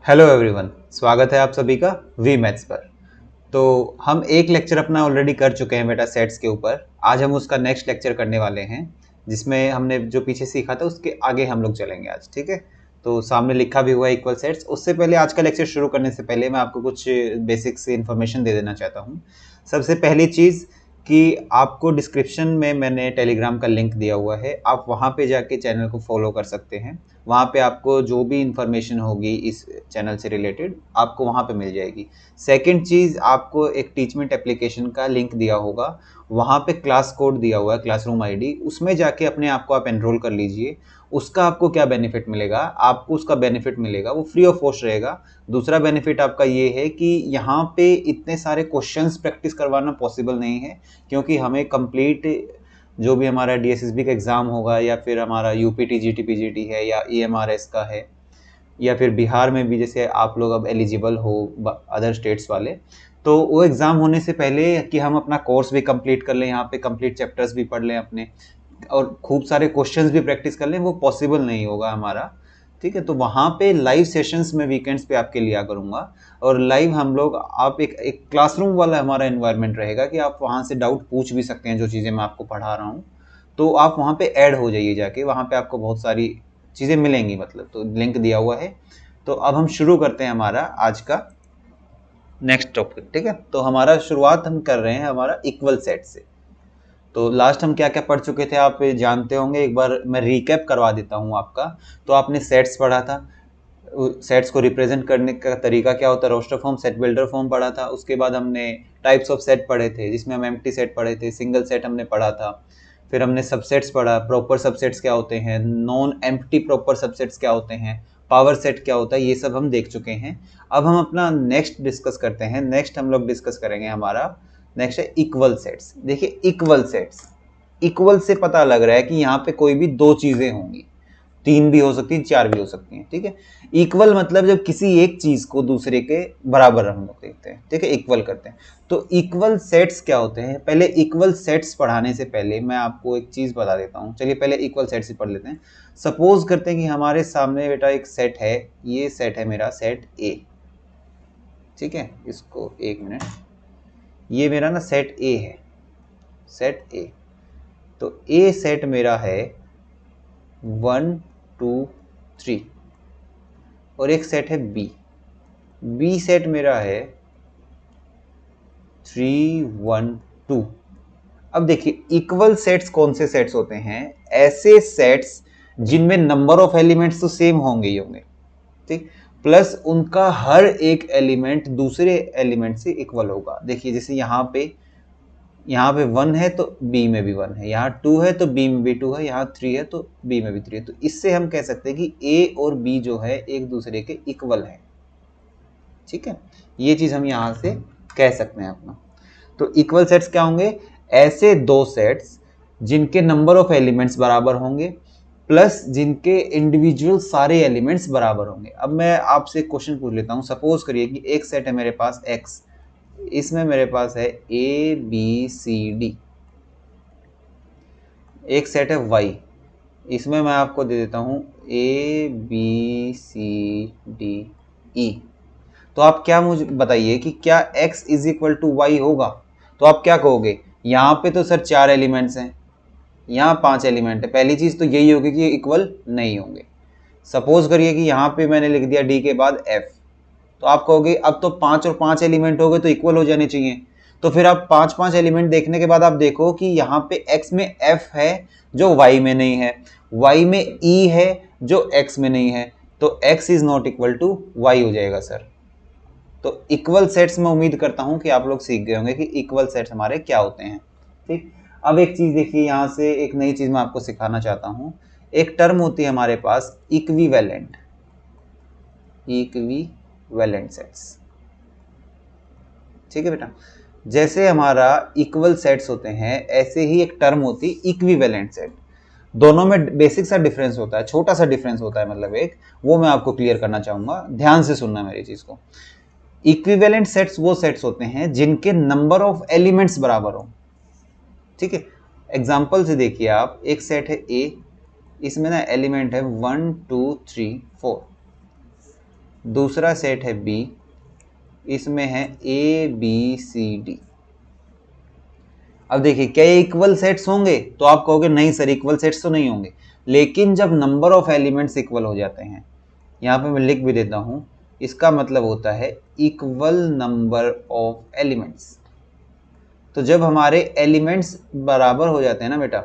Hello everyone, स्वागत है आप सभी का वी मैथ्स पर। तो हम एक लेक्चर अपना ऑलरेडी कर चुके हैं बेटा सेट्स के ऊपर। आज हम उसका नेक्स्ट लेक्चर करने वाले हैं जिसमें हमने जो पीछे सीखा था उसके आगे हम लोग चलेंगे आज। ठीक है, तो सामने लिखा भी हुआ है इक्वल सेट्स। उससे पहले आज का लेक्चर शुरू करने से पहले मैं आपको कुछ बेसिक से इन्फॉर्मेशन दे देना चाहता हूँ। सबसे पहली चीज़ कि आपको डिस्क्रिप्शन में मैंने टेलीग्राम का लिंक दिया हुआ है, आप वहाँ पे जाके चैनल को फॉलो कर सकते हैं। वहाँ पे आपको जो भी इंफॉर्मेशन होगी इस चैनल से रिलेटेड आपको वहाँ पे मिल जाएगी। सेकंड चीज़, आपको एक टीचमेंट एप्लीकेशन का लिंक दिया होगा, वहाँ पे क्लास कोड दिया हुआ है, क्लासरूम आईडी, उसमें जाके अपने आप को आप एनरोल कर लीजिए। उसका आपको क्या बेनिफिट मिलेगा, आपको उसका बेनिफिट मिलेगा वो फ्री ऑफ कॉस्ट रहेगा। दूसरा बेनिफिट आपका ये है कि यहाँ पे इतने सारे क्वेश्चंस प्रैक्टिस करवाना पॉसिबल नहीं है, क्योंकि हमें कंप्लीट जो भी हमारा डीएसएसबी का एग्ज़ाम होगा या फिर हमारा यूपीटी जीटी पीजीटी है या ईएमआरएस का है या फिर बिहार में भी जैसे आप लोग अब एलिजिबल हो अदर स्टेट्स वाले, तो वो एग्ज़ाम होने से पहले कि हम अपना कोर्स भी कंप्लीट कर लें, यहाँ पे कंप्लीट चैप्टर्स भी पढ़ लें अपने और खूब सारे क्वेश्चंस भी प्रैक्टिस कर लें, वो पॉसिबल नहीं होगा हमारा। ठीक है, तो वहाँ पे लाइव सेशंस में वीकेंड्स पे आपके लिया करूँगा और लाइव हम लोग आप एक क्लासरूम वाला हमारा एनवायरनमेंट रहेगा कि आप वहाँ से डाउट पूछ भी सकते हैं जो चीज़ें मैं आपको पढ़ा रहा हूँ। तो आप वहाँ पे ऐड हो जाइए जाके, वहाँ पे आपको बहुत सारी चीज़ें मिलेंगी, मतलब तो लिंक दिया हुआ है। तो अब हम शुरू करते हैं हमारा आज का नेक्स्ट टॉपिक। ठीक है, तो हमारा शुरुआत हम कर रहे हैं हमारा इक्वल सेट से। तो लास्ट हम क्या क्या पढ़ चुके थे आप जानते होंगे, एक बार मैं रिकैप करवा देता हूँ आपका। तो आपने सेट्स पढ़ा था, सेट्स को रिप्रेजेंट करने का तरीका क्या होता है, roster form, set builder form पढ़ा था। उसके बाद हमने टाइप्स ऑफ सेट पढ़े थे जिसमें हम एम्प्टी सेट पढ़े थे, सिंगल सेट हमने पढ़ा था। फिर हमने सबसेट्स पढ़ा, प्रॉपर सबसेट्स क्या होते हैं, नॉन एम्प्टी प्रॉपर सबसेट्स क्या होते हैं, पावर सेट क्या होता है, ये सब हम देख चुके हैं। अब हम अपना नेक्स्ट डिस्कस करते हैं। नेक्स्ट हम लोग डिस्कस करेंगे हमारा नेक्स्ट है इक्वल सेट्स। देखिए इक्वल सेट्स, इक्वल से पता लग रहा है कि यहाँ पे कोई भी दो चीजें होंगी, तीन भी हो सकती हैं, चार भी हो सकती हैं। ठीक है, इक्वल मतलब जब किसी एक चीज को दूसरे के बराबर हम लोग देखते हैं। ठीक है, इक्वल करते हैं। तो इक्वल सेट्स क्या होते हैं, पहले इक्वल सेट्स पढ़ाने से पहले मैं आपको एक चीज बता देता हूँ। चलिए पहले इक्वल सेट्स ही पढ़ लेते हैं। सपोज करते हैं कि हमारे सामने बेटा एक सेट है, ये सेट है मेरा सेट ए। ठीक है, इसको एक मिनट, ये मेरा ना सेट ए है, सेट ए। तो ए सेट मेरा है 1 2 3 और एक सेट है बी, बी सेट मेरा है 3 1 2। अब देखिए इक्वल सेट्स कौन से सेट्स होते हैं, ऐसे सेट्स जिनमें नंबर ऑफ एलिमेंट्स तो सेम होंगे ही होंगे, ठीक, प्लस उनका हर एक एलिमेंट दूसरे एलिमेंट से इक्वल होगा। देखिए जैसे यहाँ पे 1 है तो बी में भी 1 है, यहाँ 2 है तो बी में भी 2 है, यहाँ 3 है तो बी में भी 3 है। तो इससे हम कह सकते हैं कि ए और बी जो है एक दूसरे के इक्वल है। ठीक है, ये चीज हम यहाँ से कह सकते हैं अपना। तो इक्वल सेट्स क्या होंगे, ऐसे दो सेट्स जिनके नंबर ऑफ एलिमेंट्स बराबर होंगे प्लस जिनके इंडिविजुअल सारे एलिमेंट्स बराबर होंगे। अब मैं आपसे एक क्वेश्चन पूछ लेता हूँ। सपोज करिए कि एक सेट है मेरे पास एक्स, इसमें मेरे पास है ए बी सी डी। एक सेट है वाई, इसमें मैं आपको दे देता हूँ A B C D E. तो आप क्या मुझे बताइए कि क्या x is equal to Y होगा। तो आप क्या कहोगे, यहाँ पे तो सर 4 एलिमेंट्स हैं, यहाँ 5 एलिमेंट है, पहली चीज तो यही होगी कि ये इक्वल नहीं होंगे। सपोज करिए कि यहाँ पे मैंने लिख दिया d के बाद f, तो आप कहोगे अब तो 5 और 5 एलिमेंट हो गए तो इक्वल हो जाने चाहिए। तो फिर आप 5 एलिमेंट देखने के बाद आप देखो कि यहाँ पे x में f है जो y में नहीं है, y में e है जो x में नहीं है, तो x is not equal to y हो जाएगा सर। तो इक्वल सेट्स में उम्मीद करता हूं कि आप लोग सीख गए होंगे कि इक्वल सेट्स हमारे क्या होते हैं। ठीक, अब एक चीज देखिए, यहां से एक नई चीज मैं आपको सिखाना चाहता हूं। एक टर्म होती है हमारे पास इक्विवेलेंट, इक्विवेलेंट सेट्स। ठीक है बेटा, जैसे हमारा इक्वल सेट्स होते हैं ऐसे ही एक टर्म होती है इक्विवेलेंट सेट। दोनों में बेसिक सा डिफरेंस होता है, छोटा सा डिफरेंस होता है, मतलब एक, वो मैं आपको क्लियर करना चाहूंगा, ध्यान से सुनना मेरी चीज को। इक्विवेलेंट सेट्स वो सेट्स होते हैं जिनके नंबर ऑफ एलिमेंट्स बराबर हो। ठीक है, एग्जांपल से देखिए आप, एक सेट है ए, इसमें ना एलिमेंट है 1 2 3 4। दूसरा सेट है बी, इसमें है ए बी सी डी। अब देखिए क्या ये इक्वल सेट्स होंगे? तो आप कहोगे नहीं सर इक्वल सेट्स तो नहीं होंगे, लेकिन जब नंबर ऑफ एलिमेंट्स इक्वल हो जाते हैं, यहाँ पे मैं लिख भी देता हूं, इसका मतलब होता है इक्वल नंबर ऑफ एलिमेंट्स। तो जब हमारे एलिमेंट्स बराबर हो जाते हैं ना बेटा,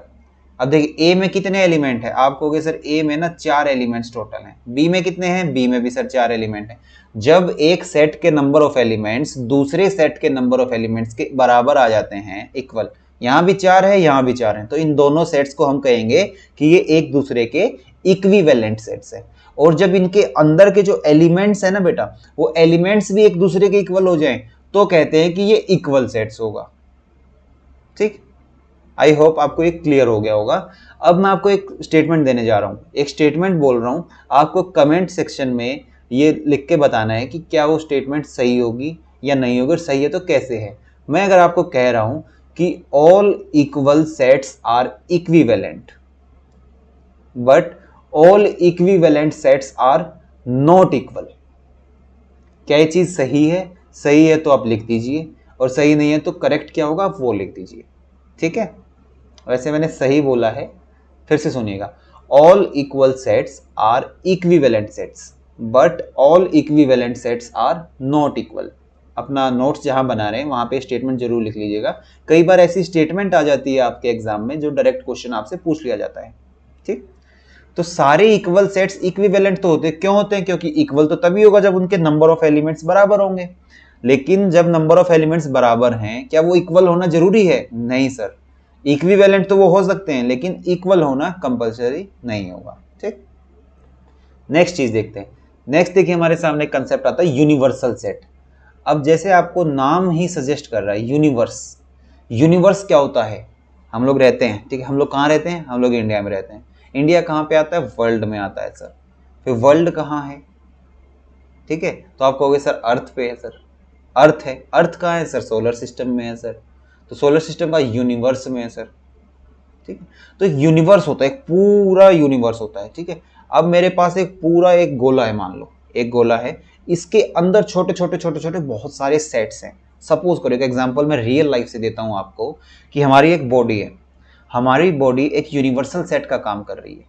अब देखिए ए में कितने एलिमेंट है? आप कहोगे सर ए में ना 4 एलिमेंट्स टोटल हैं। बी में कितने हैं? बी में भी सर 4 एलिमेंट हैं। जब एक सेट के नंबर ऑफ एलिमेंट्स दूसरे सेट के नंबर ऑफ एलिमेंट्स के बराबर आ जाते हैं, इक्वल, यहाँ भी 4 है यहाँ भी 4 है, तो इन दोनों सेट्स को हम कहेंगे कि ये एक दूसरे के इक्विवेलेंट सेट्स है। और जब इनके अंदर के जो एलिमेंट्स है ना बेटा, वो एलिमेंट्स भी एक दूसरे के इक्वल हो जाएं, तो कहते हैं कि ये इक्वल सेट्स होगा। ठीक, आई होप आपको एक क्लियर हो गया होगा। अब मैं आपको एक स्टेटमेंट देने जा रहा हूं, एक स्टेटमेंट बोल रहा हूं, आपको कमेंट सेक्शन में ये लिख के बताना है कि क्या वो स्टेटमेंट सही होगी या नहीं होगी, सही है तो कैसे है। मैं अगर आपको कह रहा हूं कि all equal sets are equivalent but all equivalent sets are not equal, क्या ये चीज सही है? सही है तो आप लिख दीजिए, और सही नहीं है तो करेक्ट क्या होगा आप वो लिख दीजिए। ठीक है, वैसे मैंने सही बोला है, फिर से सुनिएगा। All equal sets are equivalent sets but all equivalent sets are not equal. अपना नोट्स जहां बना रहे हैं वहां पे स्टेटमेंट जरूर लिख लीजिएगा। कई बार ऐसी स्टेटमेंट आ जाती है आपके एग्जाम में जो डायरेक्ट क्वेश्चन आपसे पूछ लिया जाता है। ठीक, तो सारे इक्वल सेट्स इक्विवेलेंट तो होते हैं। क्यों होते हैं? क्योंकि इक्वल तो तभी होगा जब उनके नंबर ऑफ एलिमेंट्स बराबर होंगे। लेकिन जब नंबर ऑफ एलिमेंट्स बराबर हैं, क्या वो इक्वल होना जरूरी है? नहीं सर, इक्विवेलेंट तो वो हो सकते हैं लेकिन इक्वल होना कंपलसरी नहीं होगा। ठीक, नेक्स्ट चीज देखते हैं। नेक्स्ट देखिए हमारे सामने कंसेप्ट आता है यूनिवर्सल सेट। अब जैसे आपको नाम ही सजेस्ट कर रहा है यूनिवर्स, यूनिवर्स क्या होता है? हम लोग रहते हैं, ठीक है, हम लोग कहाँ रहते हैं? हम लोग इंडिया में रहते हैं। इंडिया कहाँ पे आता है? वर्ल्ड में आता है सर। फिर वर्ल्ड कहाँ है? ठीक है, तो आप कहोगे सर अर्थ पे है सर। अर्थ है, अर्थ कहाँ है सर? सोलर सिस्टम में है सर। तो सोलर सिस्टम का यूनिवर्स में है सर। ठीक है, तो एक यूनिवर्स होता है, एक पूरा यूनिवर्स होता है। ठीक है, अब मेरे पास एक पूरा एक गोला है, मान लो एक गोला है, इसके अंदर छोटे छोटे छोटे छोटे बहुत सारे सेट्स हैं। सपोज करो, एक एग्जांपल मैं रियल लाइफ से देता हूं आपको कि हमारी एक बॉडी है, हमारी बॉडी एक यूनिवर्सल सेट का काम कर रही है।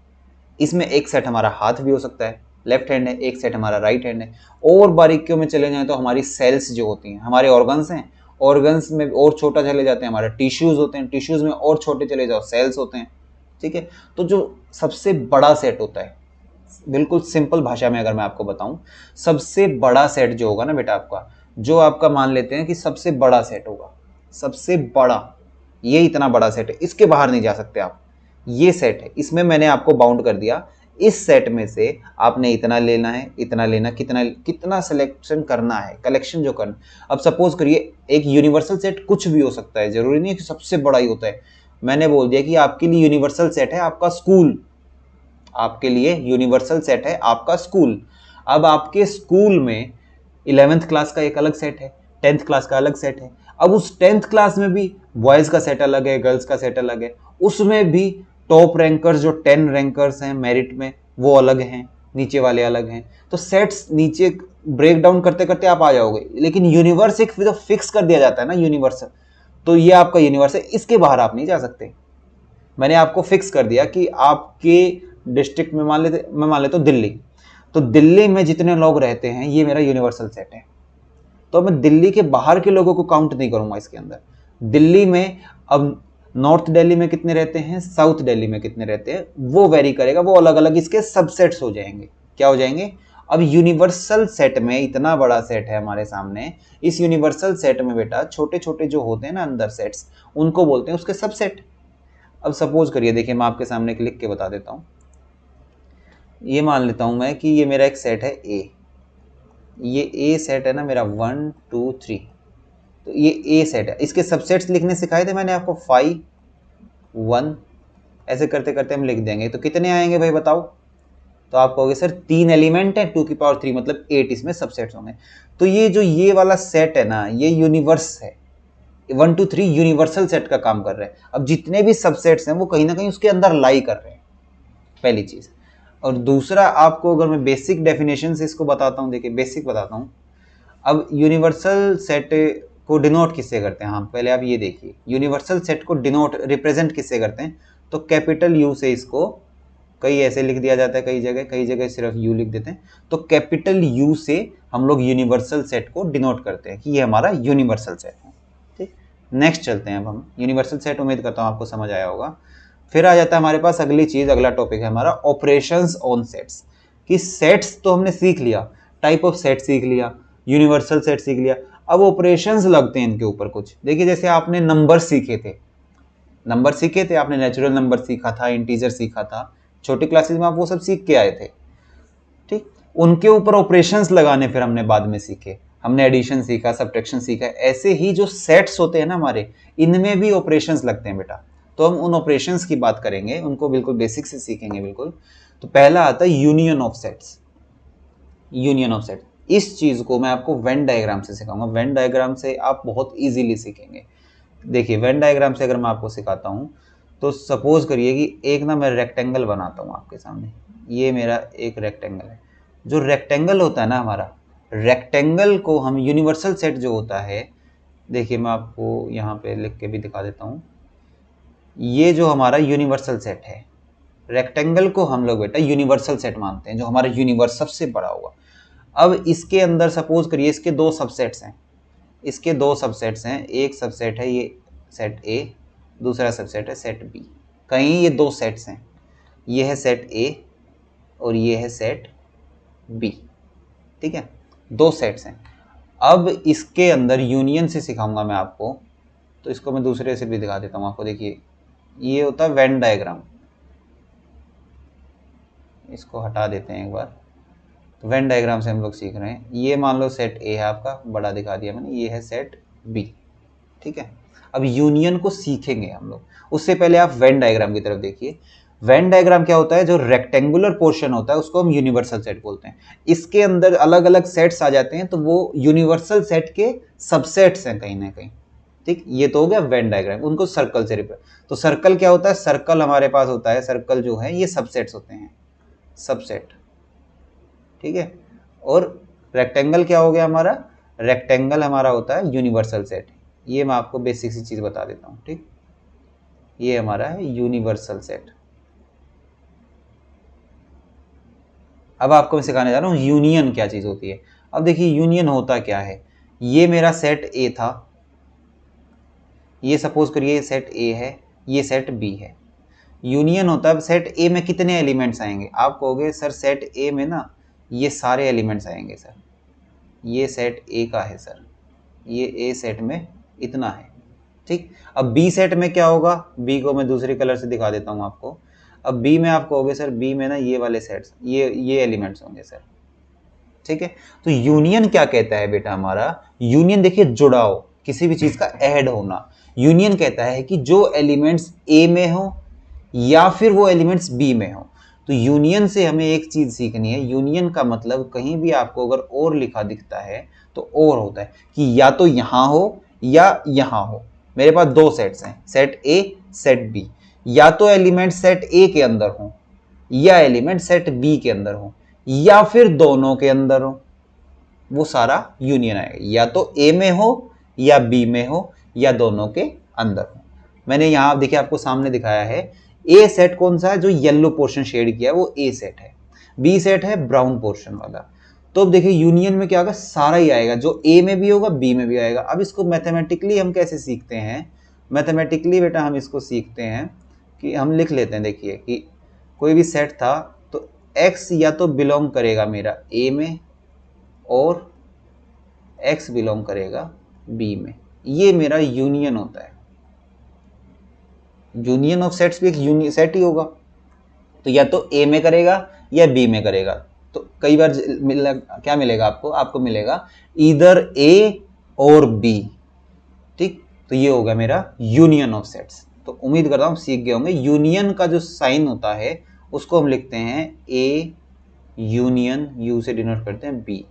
इसमें एक सेट हमारा हाथ भी हो सकता है, लेफ्ट हैंड है, एक सेट हमारा राइट हैंड है। और बारीकियों में चले जाएं तो हमारी सेल्स जो होती हैं, हमारे ऑर्गन्स हैं, ऑर्गन्स में और छोटा चले जाते हैं हमारे टिश्यूज होते हैं, टिश्यूज में और छोटे चले जाओ सेल्स होते हैं। ठीक है, तो जो सबसे बड़ा सेट होता है, बिल्कुल सिंपल भाषा में अगर मैं आपको बताऊं, सबसे बड़ा सेट जो होगा ना बेटा आपका, जो आपका मान लेते हैं कि सबसे बड़ा सेट होगा, सबसे बड़ा, ये इतना बड़ा सेट है, इसके बाहर नहीं जा सकते आप, ये सेट है, इसमें मैंने आपको बाउंड कर दिया। इस सेट में से आपने इतना लेना है, इतना लेना, कितना कितना सिलेक्शन करना है, कलेक्शन जो करना। अब सपोज करिए एक यूनिवर्सल सेट कुछ भी हो सकता है, जरूरी नहीं है कि सबसे बड़ा ही होता है। मैंने बोल दिया कि आपके लिए यूनिवर्सल सेट है आपका स्कूल, आपके लिए यूनिवर्सल सेट है आपका स्कूल। अब आपके स्कूल में 11th क्लास का एक अलग सेट है, 10th क्लास का अलग सेट है। अब उस 10th क्लास में भी बॉयज का सेट अलग है, गर्ल्स का सेट अलग है, उसमें भी टॉप रैंकर्स जो 10 रैंकर्स हैं मेरिट में वो अलग हैं, नीचे वाले अलग हैं। तो सेट्स नीचे ब्रेक डाउन करते करते आप आ जाओगे, लेकिन यूनिवर्स एक फिक्स कर दिया जाता है ना यूनिवर्सल, तो ये आपका यूनिवर्स है, इसके बाहर आप नहीं जा सकते। मैंने आपको फिक्स कर दिया कि आपके डिस्ट्रिक्ट में मैं मान लेता हूँ दिल्ली, तो दिल्ली में जितने लोग रहते हैं ये मेरा यूनिवर्सल सेट है, तो मैं दिल्ली के बाहर के लोगों को काउंट नहीं करूंगा इसके अंदर। दिल्ली में अब नॉर्थ दिल्ली में कितने रहते हैं, साउथ दिल्ली में कितने रहते हैं, वो वेरी करेगा, वो अलग अलग इसके सबसेट्स हो जाएंगे। क्या हो जाएंगे? अब यूनिवर्सल सेट में इतना बड़ा सेट है हमारे सामने, इस यूनिवर्सल सेट में बेटा छोटे छोटे जो होते हैं ना अंदर सेट्स, उनको बोलते हैं उसके सबसेट। अब सपोज करिए, देखिए मैं आपके सामने लिख के बता देता हूँ। ये मान लेता हूँ मैं कि ये मेरा एक सेट है ए, ये ए सेट है ना मेरा 1 2 3, तो ये ए सेट है। इसके सबसेट्स लिखने सिखाए थे मैंने आपको, 5 1, ऐसे करते करते हम लिख देंगे। तो कितने आएंगे भाई बताओ? तो आप कहोगे सर 3 एलिमेंट है, 2 की पावर 3 मतलब 8 इसमें सबसेट्स होंगे। तो ये जो ये वाला सेट है ना, ये यूनिवर्स है, 1 2 3 यूनिवर्सल सेट का काम कर रहे हैं। अब जितने भी सबसेट्स हैं वो कहीं ना कहीं उसके अंदर लाई कर रहे हैं, पहली चीज। और दूसरा आपको अगर मैं बेसिक डेफिनेशन से इसको बताता हूँ, देखिए बेसिक बताता हूँ। अब यूनिवर्सल सेट को डिनोट किससे करते हैं, हाँ पहले आप ये देखिए, यूनिवर्सल सेट को डिनोट रिप्रेजेंट किससे करते हैं, तो कैपिटल यू से इसको कई ऐसे लिख दिया जाता है, कई जगह सिर्फ यू लिख देते हैं। तो कैपिटल यू से हम लोग यूनिवर्सल सेट को डिनोट करते हैं कि ये हमारा यूनिवर्सल सेट है। ठीक, नेक्स्ट चलते हैं। अब हम यूनिवर्सल सेट, उम्मीद करता हूँ आपको समझ आया होगा। फिर आ जाता है हमारे पास अगली चीज, अगला टॉपिक है हमारा ऑपरेशंस ऑन सेट्स। कि सेट्स तो हमने सीख लिया, टाइप ऑफ सेट सीख लिया, यूनिवर्सल सेट सीख लिया, अब ऑपरेशंस लगते हैं इनके ऊपर कुछ। देखिए जैसे आपने नंबर सीखे थे, आपने नेचुरल नंबर सीखा था, इंटीजर सीखा था, छोटी क्लासेस में आप वो सब सीख के आए थे। ठीक, उनके ऊपर ऑपरेशंस लगाने फिर हमने बाद में सीखे, हमने एडिशन सीखा, सब्ट्रैक्शन सीखा। ऐसे ही जो सेट्स होते हैं ना हमारे, इनमें भी ऑपरेशंस लगते हैं बेटा। तो हम उन ऑपरेशंस की बात करेंगे, उनको बिल्कुल बेसिक से सीखेंगे बिल्कुल। तो पहला आता है union of sets. Union of set, इस चीज को मैं आपको वेन डायग्राम से सिखाऊंगा। वेन डायग्राम से आप बहुत इजीली सीखेंगे। देखिए वेन डायग्राम से अगर मैं आपको सिखाता हूँ, तो सपोज करिए कि एक ना मैं रेक्टेंगल बनाता हूँ आपके सामने। ये मेरा एक रेक्टेंगल है। जो रेक्टेंगल होता है ना हमारा, रेक्टेंगल को हम यूनिवर्सल सेट जो होता है, देखिए मैं आपको यहाँ पे लिख के भी दिखा देता हूँ। ये जो हमारा यूनिवर्सल सेट है, रेक्टेंगल को हम लोग बेटा यूनिवर्सल सेट मानते हैं, जो हमारा यूनिवर्स सबसे बड़ा होगा। अब इसके अंदर सपोज करिए इसके दो सबसेट्स हैं, एक सबसेट है ये सेट ए, दूसरा सबसेट है सेट बी। कहीं ये दो सेट्स हैं, ये है सेट ए और ये है सेट बी। ठीक है, दो सेट्स हैं। अब इसके अंदर यूनियन से सिखाऊंगा मैं आपको, तो इसको मैं दूसरे से भी दिखा देता हूँ आपको। देखिए ये होता है वेन डायग्राम, इसको हटा देते हैं एक बार। तो वेन डायग्राम से हम लोग सीख रहे हैं। ये मान लो सेट ए है आपका, बड़ा दिखा दिया मैंने, ये है सेट बी। ठीक है, अब यूनियन को सीखेंगे हम लोग, उससे पहले आप वेन डायग्राम की तरफ देखिए। वेन डायग्राम क्या होता है, जो रेक्टेंगुलर पोर्शन होता है उसको हम यूनिवर्सल सेट बोलते हैं। इसके अंदर अलग अलग सेट्स आ जाते हैं, तो वो यूनिवर्सल सेट के सबसेट्स हैं कहीं ना कहीं। ठीक, ये तो हो गया वेन डायग्राम, उनको सर्कल से रिप्रेजेंट। तो सर्कल क्या होता है, सर्कल हमारे पास होता है, सर्कल जो है ये सबसेट्स होते हैं, सबसेट। ठीक है, और रेक्टेंगल क्या हो गया हमारा, रेक्टेंगल हमारा होता है यूनिवर्सल सेट। ये मैं आपको बेसिक सी चीज बता देता हूँ। ठीक, ये हमारा है यूनिवर्सल सेट। अब आपको मैं सिखाने जा रहा हूँ यूनियन क्या चीज होती है। अब देखिए यूनियन होता क्या है, ये मेरा सेट ए था, ये सपोज करिए सेट ए है, ये सेट बी है। यूनियन होता है, सेट ए में कितने एलिमेंट्स आएंगे, आप कहोगे सर सेट ए में ना ये सारे एलिमेंट्स आएंगे सर, ये सेट ए का है सर, ये ए सेट में इतना है। ठीक, अब बी सेट में क्या होगा, बी को मैं दूसरे कलर से दिखा देता हूँ आपको। अब बी में आप कहोगे सर बी में ना ये वाले सेट्स, ये एलिमेंट्स होंगे सर। ठीक है, तो यूनियन क्या कहता है बेटा हमारा, यूनियन देखिए जुड़ाव, किसी भी चीज का ऐड होना। यूनियन कहता है कि जो एलिमेंट्स ए में हो या फिर वो एलिमेंट्स बी में हो। तो यूनियन से हमें एक चीज सीखनी है, यूनियन का मतलब कहीं भी आपको अगर और लिखा दिखता है तो और होता है कि या तो यहां हो या यहां हो। मेरे पास दो सेट्स हैं, सेट ए सेट बी, या तो एलिमेंट सेट ए के अंदर हो या एलिमेंट सेट बी के अंदर हो या फिर दोनों के अंदर हो, वो सारा यूनियन आएगा। या तो ए में हो या बी में हो या दोनों के अंदर हो। मैंने यहां देखिए आपको सामने दिखाया है, ए सेट कौन सा है, जो येलो पोर्शन शेड किया है वो ए सेट है, बी सेट है ब्राउन पोर्शन वाला। तो अब देखिए यूनियन में क्या होगा, सारा ही आएगा, जो ए में भी होगा बी में भी आएगा। अब इसको मैथमेटिकली हम कैसे सीखते हैं, मैथमेटिकली बेटा हम इसको सीखते हैं कि हम लिख लेते हैं। देखिए कि कोई भी सेट था तो x या तो बिलोंग करेगा मेरा ए में और x बिलोंग करेगा बी में, ये मेरा यूनियन होता है। यूनियन ऑफ सेट्स भी एक सेट ही होगा, तो या तो ए में करेगा या बी में करेगा। तो कई बार क्या मिलेगा आपको, आपको मिलेगा इधर ए और बी। ठीक, तो ये होगा मेरा यूनियन ऑफ सेट्स। तो उम्मीद करता हूं सीख गए होंगे। यूनियन का जो साइन होता है उसको हम लिखते हैं ए यूनियन, यू से डिनोट करते हैं बी।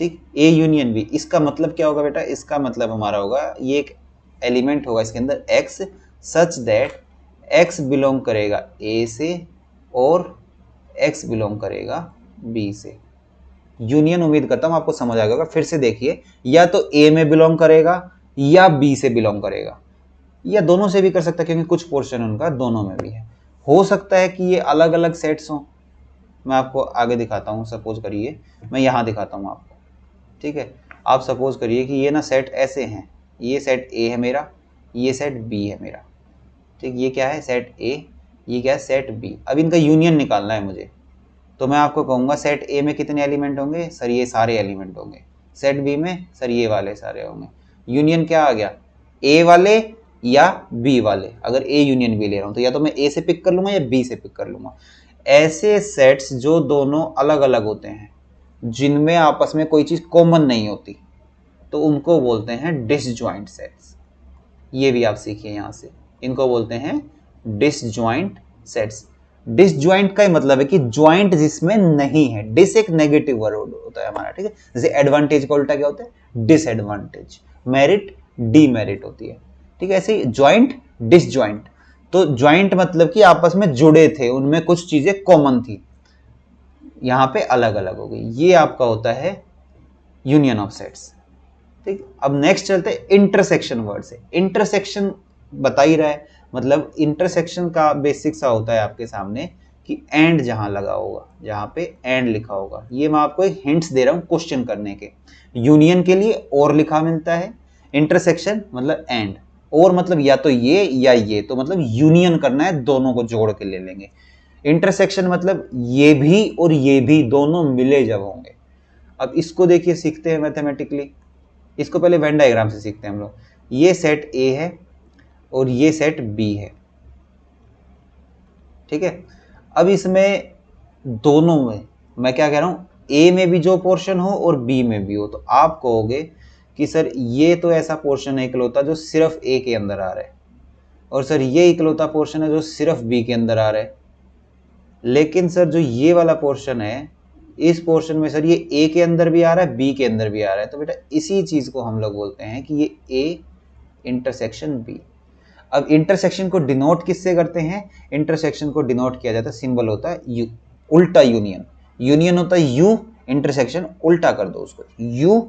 ठीक, ए यूनियन बी, इसका मतलब क्या होगा बेटा, इसका मतलब हमारा होगा ये एक एलिमेंट होगा इसके अंदर x, such that x belong करेगा a से और x बिलोंग करेगा b से। यूनियन उम्मीद करता हूं आपको समझ आ गया होगा। फिर से देखिए, या तो a में बिलोंग करेगा या b से बिलोंग करेगा, या दोनों से भी कर सकता है क्योंकि कुछ पोर्शन उनका दोनों में भी है। हो सकता है कि ये अलग अलग सेट्स हों, मैं आपको आगे दिखाता हूँ। सपोज करिए मैं यहाँ दिखाता हूँ आपको, ठीक है। आप सपोज करिए कि ये ना सेट ऐसे हैं, ये सेट A है मेरा, ये सेट B है मेरा, ठीक। ये क्या है, सेट A, ये क्या है, सेट B। अब इनका यूनियन निकालना है मुझे, तो मैं आपको कहूँगा सेट A में कितने एलिमेंट होंगे सर, ये सारे एलिमेंट होंगे। सेट B में सर ये वाले सारे होंगे। यूनियन क्या आ गया, A वाले या B वाले। अगर A यूनियन B ले रहा हूँ तो या तो मैं A से पिक कर लूंगा या B से पिक कर लूंगा। ऐसे सेट्स जो दोनों अलग अलग होते हैं, जिनमें आपस में कोई चीज कॉमन नहीं होती, तो उनको बोलते हैं डिसजॉइंट सेट्स। ये भी आप सीखिए यहाँ से, इनको बोलते हैं डिसजॉइंट सेट्स। डिसजॉइंट का ही मतलब है कि ज्वाइंट जिसमें नहीं है। डिस एक नेगेटिव वर्ड होता है हमारा, ठीक है। जैसे एडवांटेज का उल्टा क्या होता है, डिसएडवांटेज। मेरिट डीमेरिट होती है, ठीक है। ऐसे ज्वाइंट डिसजॉइंट। तो ज्वाइंट मतलब कि आपस में जुड़े थे, उनमें कुछ चीजें कॉमन थी, यहाँ पे अलग अलग हो गई। ये आपका होता है यूनियन ऑफ सेट्स, ठीक। अब नेक्स्ट चलते हैं इंटरसेक्शन वर्ड से। इंटरसेक्शन बता ही रहा है, मतलब इंटरसेक्शन का बेसिक सा होता है आपके सामने कि एंड जहां लगा होगा, जहां पे एंड लिखा होगा। ये मैं आपको एक हिंट्स दे रहा हूं क्वेश्चन करने के। यूनियन के लिए और लिखा मिलता है, इंटरसेक्शन मतलब एंड, और मतलब या तो ये या ये, तो मतलब यूनियन करना है, दोनों को जोड़ के ले लेंगे। इंटरसेक्शन मतलब ये भी और ये भी दोनों मिले जब होंगे। अब इसको देखिए, सीखते हैं मैथमेटिकली। इसको पहले वेन डायग्राम से सीखते हैं हम लोग। ये सेट A है और ये सेट B है, ठीक है। अब इसमें दोनों में मैं क्या कह रहा हूं, A में भी जो पोर्शन हो और B में भी हो, तो आप कहोगे कि सर ये तो ऐसा पोर्शन है इकलौता जो सिर्फ A के अंदर आ रहा है, और सर ये इकलौता पोर्शन है जो सिर्फ B के अंदर आ रहा है। लेकिन सर जो ये वाला पोर्शन है, इस पोर्शन में सर ये A के अंदर भी आ रहा है, B के अंदर भी आ रहा है। तो बेटा इसी चीज को हम लोग बोलते हैं कि ये A इंटरसेक्शन B। अब इंटरसेक्शन को डिनोट किससे करते हैं, इंटरसेक्शन को डिनोट किया जाता है, सिंबल होता है U, उल्टा यूनियन। यूनियन होता है U, इंटरसेक्शन उल्टा कर दो उसको, U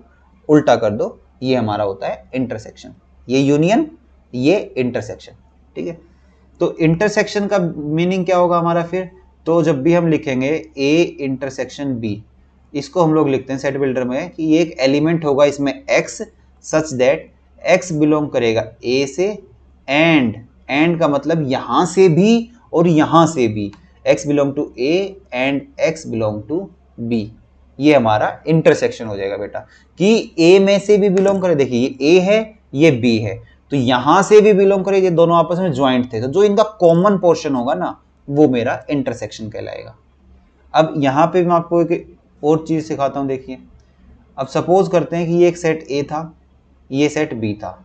उल्टा कर दो, ये हमारा होता है इंटरसेक्शन। ये यूनियन, ये इंटरसेक्शन, ठीक है। तो इंटरसेक्शन का मीनिंग क्या होगा हमारा फिर, तो जब भी हम लिखेंगे A इंटरसेक्शन B, इसको हम लोग लिखते हैं सेट बिल्डर में कि ये एक एलिमेंट होगा इसमें X, such that X belong करेगा A से, एंड का मतलब यहां से भी और यहां से भी, X belong to A and X belong to B। ये हमारा इंटरसेक्शन हो जाएगा बेटा, कि A में से भी बिलोंग करे। देखिए ये A है, ये B है, तो यहां से भी बिलोंग करे, ये दोनों आपस में ज्वाइंट थे, तो जो इनका कॉमन पोर्शन होगा ना, वो मेरा इंटरसेक्शन कहलाएगा। अब यहां पे मैं आपको एक और चीज सिखाता हूं, देखिए। अब सपोज करते हैं कि ये एक सेट A था, ये सेट B था।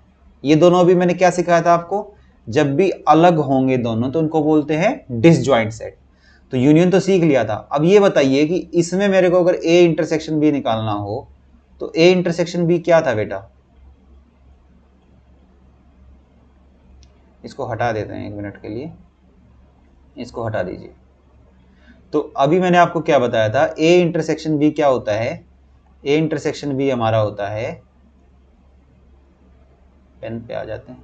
ये दोनों भी मैंने क्या सिखाया था आपको, जब भी अलग होंगे दोनों तो उनको बोलते हैं डिसजॉइंट सेट। तो यूनियन तो सीख लिया था। अब ये बताइए कि इसमें मेरे को अगर A इंटरसेक्शन B निकालना हो, तो A इंटरसेक्शन B क्या था बेटा। इसको हटा देते हैं 1 मिनट के लिए, इसको हटा दीजिए। तो अभी मैंने आपको क्या बताया था, A इंटरसेक्शन B क्या होता है, A इंटरसेक्शन B हमारा होता है, पेन पे आ जाते हैं,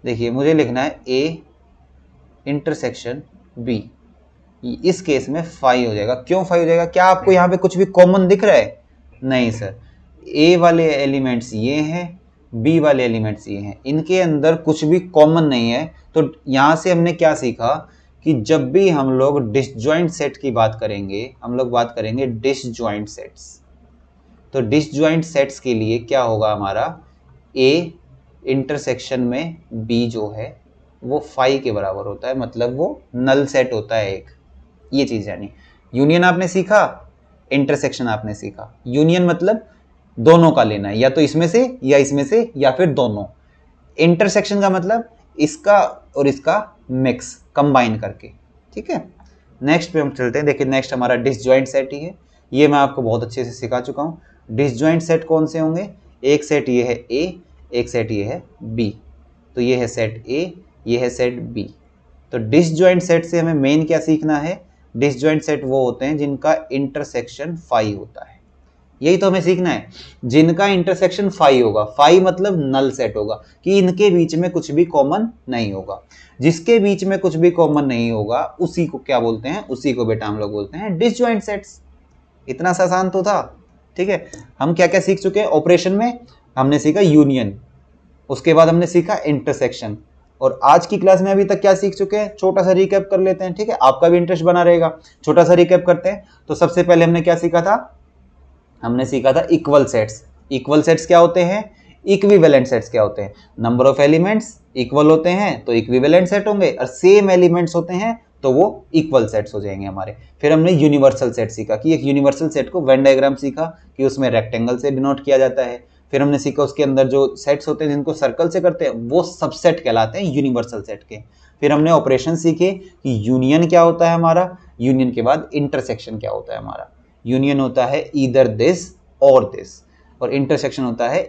देखिए मुझे लिखना है A इंटरसेक्शन B। इस केस में 5 हो जाएगा। क्यों 5 हो जाएगा, क्या आपको यहाँ पे कुछ भी कॉमन दिख रहा है, नहीं सर। A वाले एलिमेंट्स ये हैं, B वाले एलिमेंट्स ये हैं, इनके अंदर कुछ भी कॉमन नहीं है। तो यहाँ से हमने क्या सीखा कि जब भी हम लोग डिसजॉइंट सेट की बात करेंगे, हम लोग बात करेंगे डिसजॉइंट सेट्स। तो डिसजॉइंट सेट्स के लिए क्या होगा हमारा, A इंटरसेक्शन में B जो है वो 5 के बराबर होता है, मतलब वो नल सेट होता है एक। ये चीज यानी यूनियन आपने सीखा, इंटरसेक्शन आपने सीखा। यूनियन मतलब दोनों का लेना है, या तो इसमें से या इसमें से या फिर दोनों। इंटरसेक्शन का मतलब इसका और इसका मिक्स, कंबाइन करके, ठीक है। नेक्स्ट पे हम चलते हैं। देखिए नेक्स्ट हमारा डिसजॉइंट सेट ही है, ये मैं आपको बहुत अच्छे से सिखा चुका हूं। डिसजॉइंट सेट कौन से होंगे, एक सेट ये है A, एक सेट ये है B। तो ये है सेट A, ये है सेट B। तो डिसजॉइंट सेट से हमें मेन क्या सीखना है, डिसजॉइंट सेट वो होते हैं जिनका इंटरसेक्शन 5 होता है। यही तो हमें सीखना है, जिनका इंटरसेक्शन 5 होगा। 5 मतलब नल सेट होगा, कि इनके बीच में कुछ भी कॉमन नहीं होगा। जिसके बीच में कुछ भी कॉमन नहीं होगा उसी को क्या बोलते हैं, उसी को बेटा हम लोग बोलते हैं डिसजॉइंट सेट्स। इतना आसान तो था। ठीक है, हम क्या क्या सीख चुके हैं ऑपरेशन में? हमने सीखा यूनियन, उसके बाद हमने सीखा इंटरसेक्शन, और आज की क्लास में अभी तक क्या सीख चुके हैं, छोटा सा रिकैप कर लेते हैं। ठीक है, आपका भी इंटरेस्ट बना रहेगा। छोटा सा रिकैप करते हैं। तो सबसे पहले हमने क्या सीखा था? हमने सीखा था इक्वल सेट्स। इक्वल सेट्स क्या होते हैं? इक्विवेलेंट सेट्स क्या होते हैं? नंबर ऑफ एलिमेंट्स इक्वल होते हैं तो इक्विवेलेंट सेट होंगे, और सेम एलिमेंट्स होते हैं तो वो इक्वल सेट्स हो जाएंगे हमारे। फिर हमने यूनिवर्सल सेट सीखा, कि एक यूनिवर्सल सेट को वेन डायग्राम सीखा कि उसमें रेक्टेंगल से डिनोट किया जाता है। फिर हमने सीखा उसके अंदर जो सेट्स होते हैं जिनको सर्कल से करते हैं वो सबसेट कहलाते हैं यूनिवर्सल सेट के। फिर हमने ऑपरेशन सीखे कि यूनियन क्या होता है हमारा, यूनियन के बाद इंटरसेक्शन क्या होता है हमारा। यूनियन होता है ईदर दिस और दिस, और इंटरसेक्शन होता है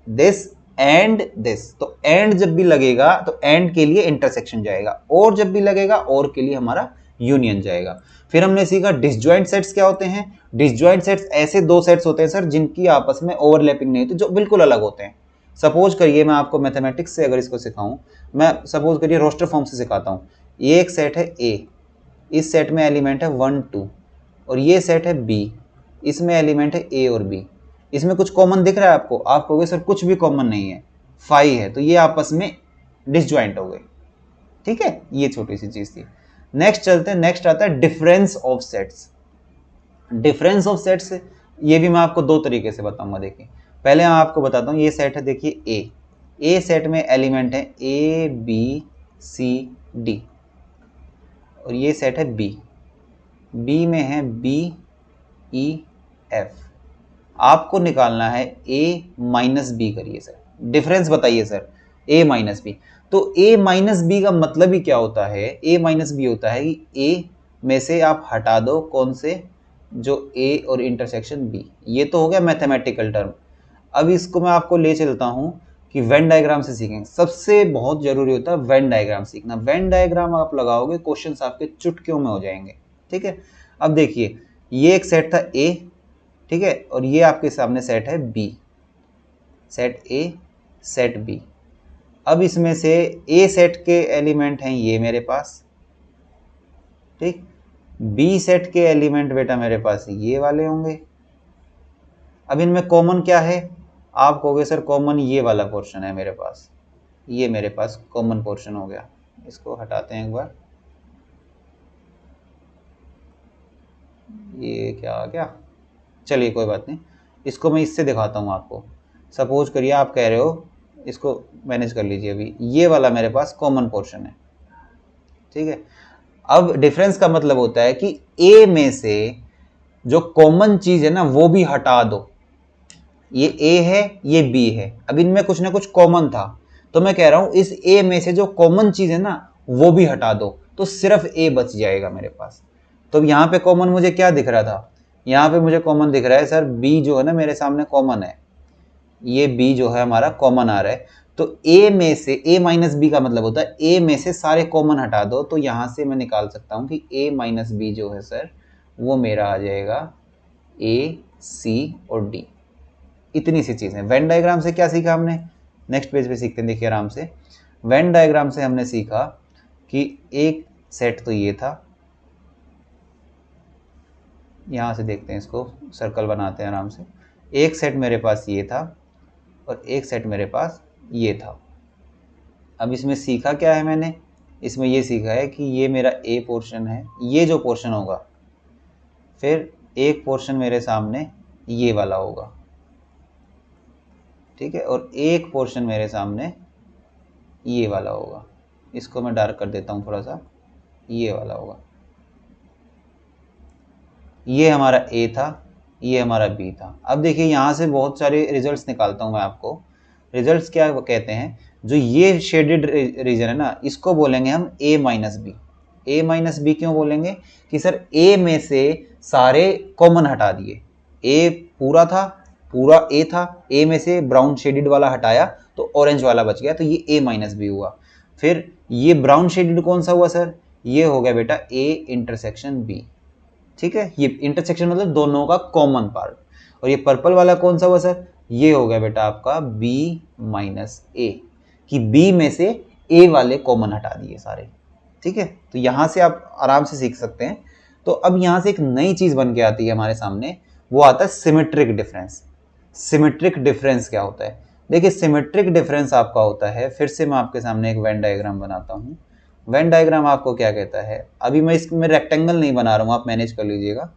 दिस एंड दिस। तो एंड जब भी लगेगा तो एंड के लिए इंटरसेक्शन जाएगा, और जब भी लगेगा और के लिए हमारा यूनियन जाएगा। फिर हमने सीखा डिसजॉइंट सेट्स क्या होते हैं। डिसजॉइंट सेट्स ऐसे दो सेट्स होते हैं सर जिनकी आपस में ओवरलैपिंग नहीं होती, जो बिल्कुल अलग होते हैं। सपोज करिए मैं आपको मैथमेटिक्स से अगर इसको सिखाऊं, मैं सपोज करिए रोस्टर फॉर्म से सिखाता हूं। ये एक सेट है ए, इस सेट में एलिमेंट है 1 2, और ये सेट है बी, इसमें एलिमेंट है ए और बी। इसमें कुछ कॉमन दिख रहा है आपको? आप कहोगे सर कुछ भी कॉमन नहीं है, 5 है, तो ये आपस में डिसजॉइंट हो गए। ठीक है, ये छोटी सी चीज थी। नेक्स्ट चलते हैं, नेक्स्ट आता है difference of sets. Difference of sets ये भी मैं आपको दो तरीके से बताऊंगा। देखिए पहले मैं आपको बताता हूँ, ये सेट है देखिए ए सेट में एलिमेंट है ए बी सी डी, और ये सेट है बी में है बी ई एफ। आपको निकालना है ए माइनस बी। करिए सर, डिफरेंस बताइए सर, ए माइनस बी। तो ए माइनस बी का मतलब ही क्या होता है? ए माइनस बी होता है कि ए में से आप हटा दो कौन से, जो ए और इंटरसेक्शन बी। ये तो हो गया मैथमेटिकल टर्म। अब इसको मैं आपको ले चलता हूं कि वेन डायग्राम से सीखेंगे। सबसे बहुत जरूरी होता है वेन डायग्राम सीखना। वेन डायग्राम आप लगाओगे क्वेश्चंस आपके चुटकियों में हो जाएंगे। ठीक है, अब देखिए ये एक सेट था ए, ठीक है, और ये आपके सामने सेट है B, set A set B. अब इसमें से ए सेट के एलिमेंट हैं ये मेरे पास, ठीक। बी सेट के एलिमेंट बेटा मेरे पास ये वाले होंगे। अब इनमें कॉमन क्या है? आप कहोगे सर कॉमन ये वाला पोर्शन है मेरे पास, ये मेरे पास कॉमन पोर्शन हो गया। इसको हटाते हैं एक बार, ये क्या आ गया, चलिए कोई बात नहीं, इसको मैं इससे दिखाता हूँ आपको। सपोज करिए आप कह रहे हो, इसको मैनेज कर लीजिए। अभी ये वाला मेरे पास कॉमन पोर्शन है, ठीक है। अब डिफरेंस का मतलब होता है कि ए में से जो कॉमन चीज है ना वो भी हटा दो। ये ए है, ये बी है, अब इनमें कुछ ना कुछ कॉमन था, तो मैं कह रहा हूं इस ए में से जो कॉमन चीज है ना वो भी हटा दो, तो सिर्फ ए बच जाएगा मेरे पास। तो यहाँ पे कॉमन मुझे क्या दिख रहा था? यहाँ पे मुझे कॉमन दिख रहा है सर बी जो है ना मेरे सामने कॉमन है, ये बी जो है हमारा कॉमन आ रहा है। तो ए में से, ए माइनस बी का मतलब होता है ए में से सारे कॉमन हटा दो, तो यहां से मैं निकाल सकता हूं कि ए माइनस बी जो है सर वो मेरा आ जाएगा ए सी और डी। इतनी सी चीज़ है। वेन डायग्राम से क्या सीखा हमने? नेक्स्ट पेज पे सीखते हैं, देखिए आराम से। वेन डायग्राम से हमने सीखा कि एक सेट तो ये था, यहाँ से देखते हैं, इसको सर्कल बनाते हैं आराम से। एक सेट मेरे पास ये था और एक सेट मेरे पास ये था। अब इसमें सीखा क्या है मैंने? इसमें ये सीखा है कि ये मेरा ए पोर्शन है, ये जो पोर्शन होगा, फिर एक पोर्शन मेरे सामने ये वाला होगा, ठीक है, और एक पोर्शन मेरे सामने ये वाला होगा। इसको मैं डार्क कर देता हूँ थोड़ा सा, ये वाला होगा। ये हमारा ए था, ये हमारा बी था। अब देखिए यहाँ से बहुत सारे रिजल्ट्स निकालता हूँ मैं आपको। रिजल्ट्स क्या कहते हैं? जो ये शेडेड रीजन है ना, इसको बोलेंगे हम ए माइनस बी। ए माइनस बी क्यों बोलेंगे? कि सर ए में से सारे कॉमन हटा दिए। ए पूरा था, पूरा ए था, ए में से ब्राउन शेडेड वाला हटाया तो ऑरेंज वाला बच गया, तो ये ए माइनस बी हुआ। फिर ये ब्राउन शेडेड कौन सा हुआ सर? ये हो गया बेटा A इंटरसेक्शन B। ठीक है, ये इंटरसेक्शन मतलब दोनों का कॉमन पार्ट। और ये पर्पल वाला कौन सा हुआ सर? ये हो गया बेटा आपका B माइनस A, कि B में से A वाले कॉमन हटा दिए सारे। ठीक है, तो यहां से आप आराम से सीख सकते हैं। तो अब यहां से एक नई चीज बन के आती है हमारे सामने, वो आता है सिमेट्रिक डिफरेंस। सिमेट्रिक डिफरेंस क्या होता है? देखिए सिमेट्रिक डिफरेंस आपका होता है, फिर से मैं आपके सामने एक वेन डायग्राम बनाता हूँ। वेन डायग्राम आपको क्या कहता है, अभी मैं इसमें रेक्टेंगल नहीं बना रहा हूँ, आप मैनेज कर लीजिएगा।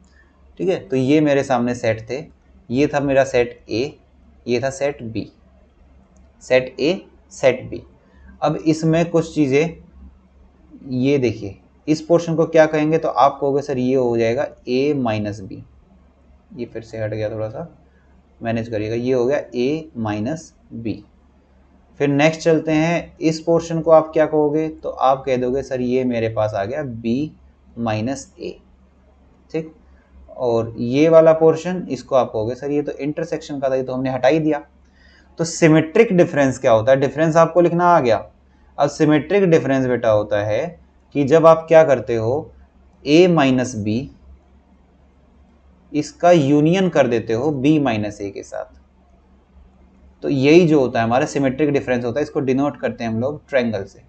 ठीक है, तो ये मेरे सामने सेट थे, ये था मेरा सेट A, ये था set B, set A set B। अब इसमें कुछ चीज़ें, ये देखिए इस पोर्शन को क्या कहेंगे, तो आप कहोगे सर ये हो जाएगा A माइनस B। ये फिर से हट गया, थोड़ा सा मैनेज करिएगा, ये हो गया A माइनस B। फिर नेक्स्ट चलते हैं, इस पोर्शन को आप क्या कहोगे, तो आप कह दोगे सर ये मेरे पास आ गया B माइनस A। ठीक, और ये वाला पोर्शन, इसको आप कहोगे सर ये तो इंटरसेक्शन का था, ये तो हमने हटा ही दिया। तो सिमेट्रिक डिफरेंस क्या होता है? डिफरेंस आपको लिखना आ गया। अब सिमेट्रिक डिफरेंस बेटा होता है कि जब आप क्या करते हो, A माइनस B इसका यूनियन कर देते हो B माइनस A के साथ। तो यही जो होता है हमारा सिमेट्रिक डिफरेंस होता है, इसको डिनोट करते हैं हम लोग ट्रायंगल से।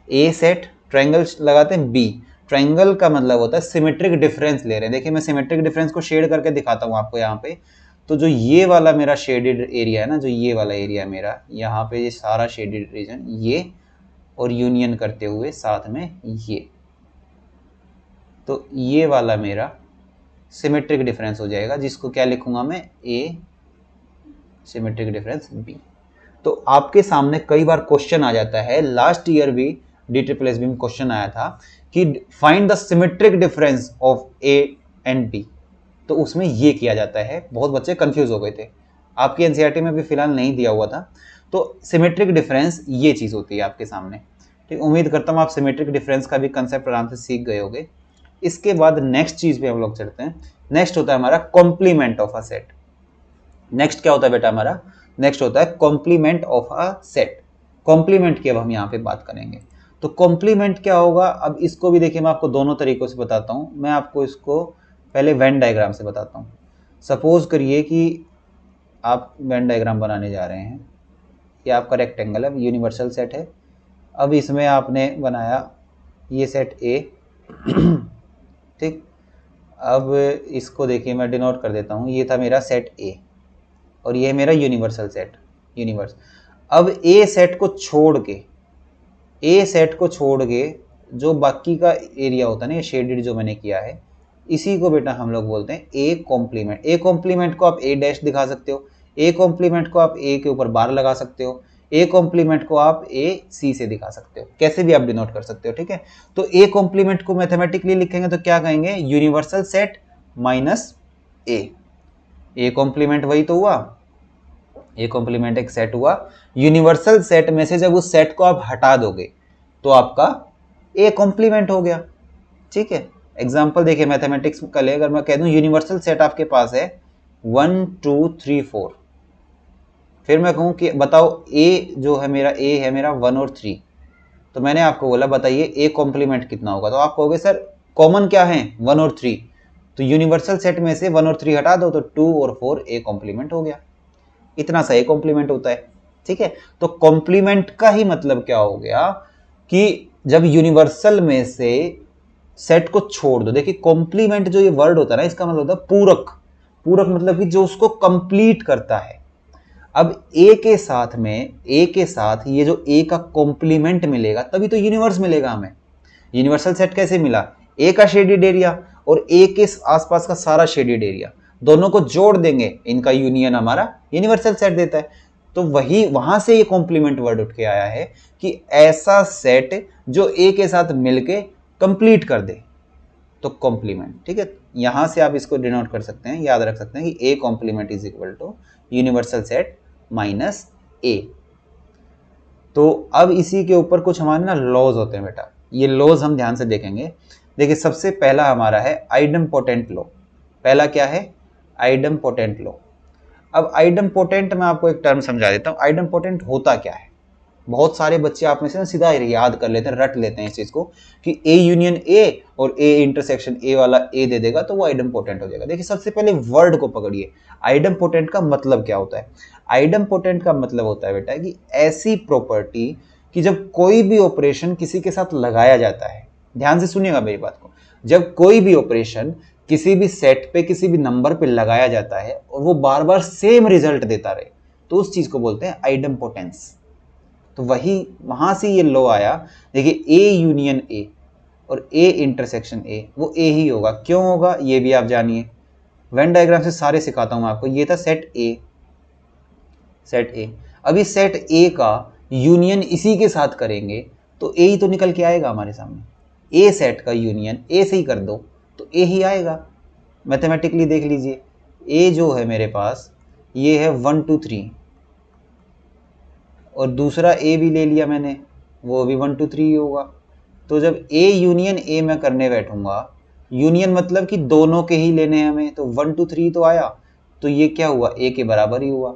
A सेट, ट्रायंगल लगाते हैं B, ट्रायंगल का मतलब होता है सिमेट्रिक डिफरेंस ले रहे हैं। देखिए मैं सिमेट्रिक डिफरेंस को शेड करके दिखाता हूँ आपको यहाँ पे। तो जो ये वाला मेरा शेडेड एरिया है ना, जो ये वाला एरिया है मेरा, यहाँ पे ये सारा शेडेड रीजन, ये और यूनियन करते हुए साथ में ये, तो ये वाला मेरा सिमेट्रिक डिफरेंस हो जाएगा, जिसको क्या लिखूंगा मैं, A सिमेट्रिक डिफरेंस B। तो आपके सामने कई बार क्वेश्चन आ जाता है, लास्ट ईयर भी DSSB में क्वेश्चन आया था कि find the symmetric difference of A and B। तो उसमें ये किया जाता है, बहुत बच्चे कंफ्यूज हो गए थे, आपकी एनसीईआरटी में भी फिलहाल नहीं दिया हुआ था। तो सिमेट्रिक डिफरेंस ये चीज़ होती है आपके सामने। ठीक, उम्मीद करता हूँ आप सिमेट्रिक डिफरेंस का भी कंसेप्ट आराम से सीख गए होंगे। इसके बाद नेक्स्ट चीज़ पे हम लोग चलते हैं। नेक्स्ट होता है हमारा complement of a set. Next क्या होता है बेटा हमारा, नेक्स्ट होता है complement of a set. Complement की अब हम यहाँ पे बात करेंगे। तो कॉम्प्लीमेंट क्या होगा, अब इसको भी देखिए मैं आपको दोनों तरीकों से बताता हूँ। मैं आपको इसको पहले वेन डायग्राम से बताता हूँ। सपोज करिए कि आप वेन डायग्राम बनाने जा रहे हैं, ये आपका रेक्टेंगल है, यूनिवर्सल सेट है। अब इसमें आपने बनाया ये सेट A। ठीक, अब इसको देखिए मैं डिनोट कर देता हूँ, ये था मेरा सेट A और ये है मेरा यूनिवर्सल सेट, यूनिवर्स। अब A सेट को छोड़ के जो बाकी का एरिया होता है ना, ये शेडेड जो मैंने किया है, इसी को बेटा हम लोग बोलते हैं A कॉम्प्लीमेंट। A कॉम्प्लीमेंट को आप A डैश दिखा सकते हो, A कॉम्प्लीमेंट को आप A के ऊपर बार लगा सकते हो, A कॉम्प्लीमेंट को आप A C से दिखा सकते हो, कैसे भी आप डिनोट कर सकते हो। ठीक है, तो A कॉम्प्लीमेंट को मैथमेटिकली लिखेंगे तो क्या कहेंगे, universal set minus A complement वही तो हुआ, A कॉम्प्लीमेंट एक सेट हुआ, यूनिवर्सल सेट में से जब उस सेट को आप हटा दोगे तो आपका A कॉम्प्लीमेंट हो गया। ठीक है, एग्जाम्पल देखिए मैथमेटिक्स का ले, अगर मैं कह दूं यूनिवर्सल सेट आपके पास है 1 2 3 4, फिर मैं कहूं कि बताओ A जो है मेरा, A है मेरा 1 और 3, तो मैंने आपको बोला बताइए A कॉम्प्लीमेंट कितना होगा, तो आप कहोगे सर कॉमन क्या है 1 और 3, तो यूनिवर्सल सेट में से 1 और 3 हटा दो तो 2 और 4 A कॉम्प्लीमेंट हो गया। इतना सा A कॉम्प्लीमेंट होता है। ठीक है, तो कॉम्प्लीमेंट का ही मतलब क्या हो गया कि जब यूनिवर्सल में से सेट को छोड़ दो। देखिए कॉम्प्लीमेंट जो ये वर्ड होता है ना, इसका मतलब होता है पूरक। पूरक मतलब कि जो उसको कंप्लीट करता है। अब A के साथ में, A के साथ ये जो A का कॉम्प्लीमेंट मिलेगा तभी तो यूनिवर्स मिलेगा हमें। यूनिवर्सल सेट कैसे मिला, A का शेडेड एरिया और A के आसपास का सारा शेडेड एरिया, दोनों को जोड़ देंगे, इनका यूनियन हमारा यूनिवर्सल सेट देता है। तो वही वहां से ये कॉम्प्लीमेंट वर्ड उठ के आया है कि ऐसा सेट जो A के साथ मिलके कंप्लीट कर दे, तो कॉम्प्लीमेंट। ठीक है, यहां से आप इसको डिनोट कर सकते हैं, याद रख सकते हैं कि A complement is equal to universal set minus A। तो अब इसी के ऊपर कुछ हमारे ना लॉज होते हैं बेटा, ये लॉज हम ध्यान से देखेंगे। देखिए सबसे पहला हमारा है आइडम्पोटेंट लॉ। पहला क्या है, आइडम्पोटेंट लॉ। अब आइडम्पोटेंट मैं आपको एक टर्म समझा देता हूं, आइडम्पोटेंट होता क्या है। बहुत सारे बच्चे आप में से ना सीधा याद कर लेते हैं, रट लेते हैं इस चीज को कि ए यूनियन ए और ए इंटरसेक्शन ए वाला ए दे देगा तो वो आइडम्पोटेंट हो जाएगा। देखिए सबसे पहले वर्ड को पकड़िए, आइडम्पोटेंट का मतलब क्या होता है? आइडम्पोटेंट का मतलब होता है बेटा कि ऐसी प्रॉपर्टी कि जब कोई भी ऑपरेशन किसी के साथ लगाया जाता है, ध्यान से सुनिएगा मेरी बात को, जब कोई भी ऑपरेशन किसी भी सेट पे किसी भी नंबर पे लगाया जाता है और वो बार बार सेम रिजल्ट देता रहे तो उस चीज को बोलते हैं आइडम्पोटेंस। तो वही वहां से ये लो आया। देखिए ए यूनियन ए और ए इंटरसेक्शन ए, वो ए ही होगा। क्यों होगा ये भी आप जानिए, वेन डायग्राम से सारे सिखाता हूं आपको। ये था सेट ए, सेट ए। अभी सेट ए का यूनियन इसी के साथ करेंगे तो ए ही तो निकल के आएगा हमारे सामने। ए सेट का यूनियन ए से ही कर दो तो ए ही आएगा। मैथमेटिकली देख लीजिए, ए जो है मेरे पास ये है 1 2 3 और दूसरा ए भी ले लिया मैंने, वो भी 1 2 3 ही होगा। तो जब ए यूनियन ए मैं करने बैठूंगा, यूनियन मतलब कि दोनों के ही लेने हैं हमें, तो 1 2 3 तो आया, तो ये क्या हुआ, ए के बराबर ही हुआ।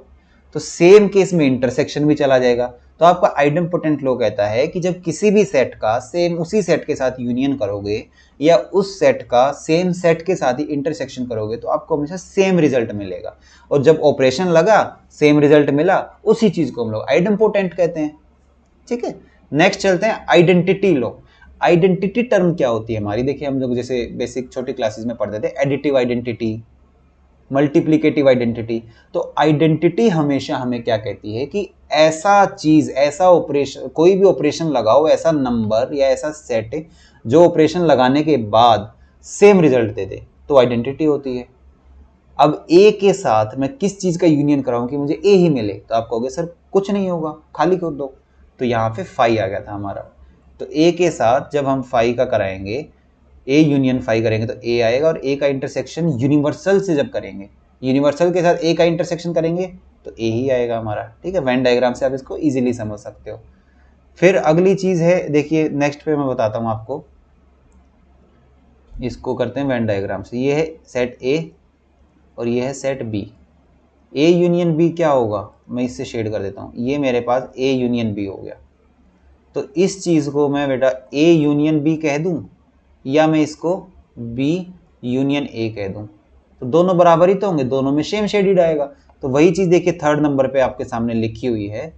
तो सेम केस में इंटरसेक्शन भी चला जाएगा। तो आपका आइडम्पोटेंट लॉ कहता है कि जब किसी भी सेट का सेम उसी सेट के साथ यूनियन करोगे या उस सेट का सेम सेट के साथ ही इंटरसेक्शन करोगे तो आपको हमेशा सेम रिजल्ट मिलेगा। और जब ऑपरेशन लगा सेम रिजल्ट मिला, उसी चीज को हम लोग आइडम्पोटेंट कहते हैं। ठीक है, नेक्स्ट चलते हैं आइडेंटिटी लॉ। आइडेंटिटी टर्म क्या होती है हमारी? देखिए हम लोग जैसे बेसिक छोटी क्लासेस में पढ़ते थे एडिटिव आइडेंटिटी, मल्टीप्लिकेटिव आइडेंटिटी। तो आइडेंटिटी हमेशा हमें क्या कहती है कि ऐसा चीज, ऐसा ऑपरेशन, कोई भी ऑपरेशन लगाओ, ऐसा नंबर या ऐसा सेट जो ऑपरेशन लगाने के बाद सेम रिजल्ट दे दे, तो आइडेंटिटी होती है। अब ए के साथ मैं किस चीज का यूनियन कराऊं कि मुझे ए ही मिले, तो आप कहोगे सर कुछ नहीं होगा, खाली कर दो। तो यहाँ पे फाई आ गया था हमारा। तो ए के साथ जब हम फाई का कराएंगे, ए यूनियन फाई करेंगे तो ए आएगा, और ए का इंटरसेक्शन यूनिवर्सल से जब करेंगे, यूनिवर्सल के साथ ए का इंटरसेक्शन करेंगे तो ए ही आएगा हमारा। ठीक है, वेन डायग्राम से आप इसको इजीली समझ सकते हो। फिर अगली चीज है, देखिए नेक्स्ट पे मैं बताता हूँ आपको, इसको करते हैं वेन डायग्राम से। ये है सेट ए और ये है set B. A union B क्या होगा, मैं इससे शेड कर देता हूँ, ये मेरे पास ए यूनियन बी हो गया। तो इस चीज को मैं बेटा ए यूनियन बी कह दूं या मैं इसको बी यूनियन ए कह दूं, तो दोनों बराबर ही तो होंगे, दोनों में सेम शेडिड आएगा। तो वही चीज देखिए थर्ड नंबर पे आपके सामने लिखी हुई है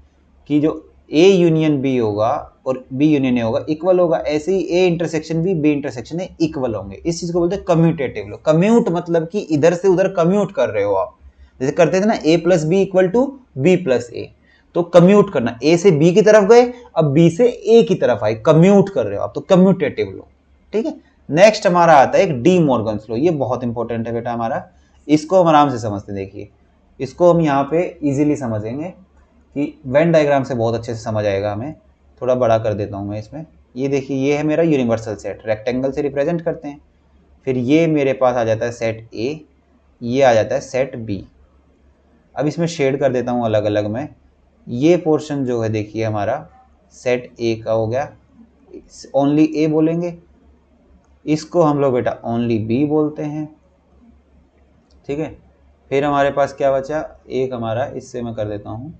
कि जो ए यूनियन बी होगा और बी यूनियन ए होगा इक्वल होगा, ऐसे ही A intersection B intersection A equal होंगे। इस चीज को बोलते हैं कम्यूटेटिव लॉ। कम्यूट मतलब कि इधर से उधर कम्यूट कर रहे हो आप, जैसे करते थे ना A plus B equal to B plus A, तो कम्यूट करना, ए से बी की तरफ गए अब बी से ए की तरफ आए, कम्यूट कर रहे हो आप, तो कम्यूटेटिव लॉ। ठीक है, नेक्स्ट हमारा आता है एक डी मॉर्गन्स लॉ। ये बहुत इंपॉर्टेंट है बेटा हमारा, इसको हम आराम से समझते। देखिए इसको हम यहाँ पे इजीली समझेंगे कि वेन डायग्राम से बहुत अच्छे से समझ आएगा हमें। थोड़ा बड़ा कर देता हूँ मैं इसमें। ये देखिए ये है मेरा यूनिवर्सल सेट, रेक्टेंगल से रिप्रेजेंट करते हैं। फिर ये मेरे पास आ जाता है सेट ए, ये आ जाता है सेट बी। अब इसमें शेड कर देता हूँ अलग अलग में। ये पोर्शन जो है देखिए हमारा सेट ए का हो गया, ओनली ए बोलेंगे, इसको हम लोग बेटा ओनली बी बोलते हैं। ठीक है, फिर हमारे पास क्या बचा, एक हमारा, इससे मैं कर देता हूँ,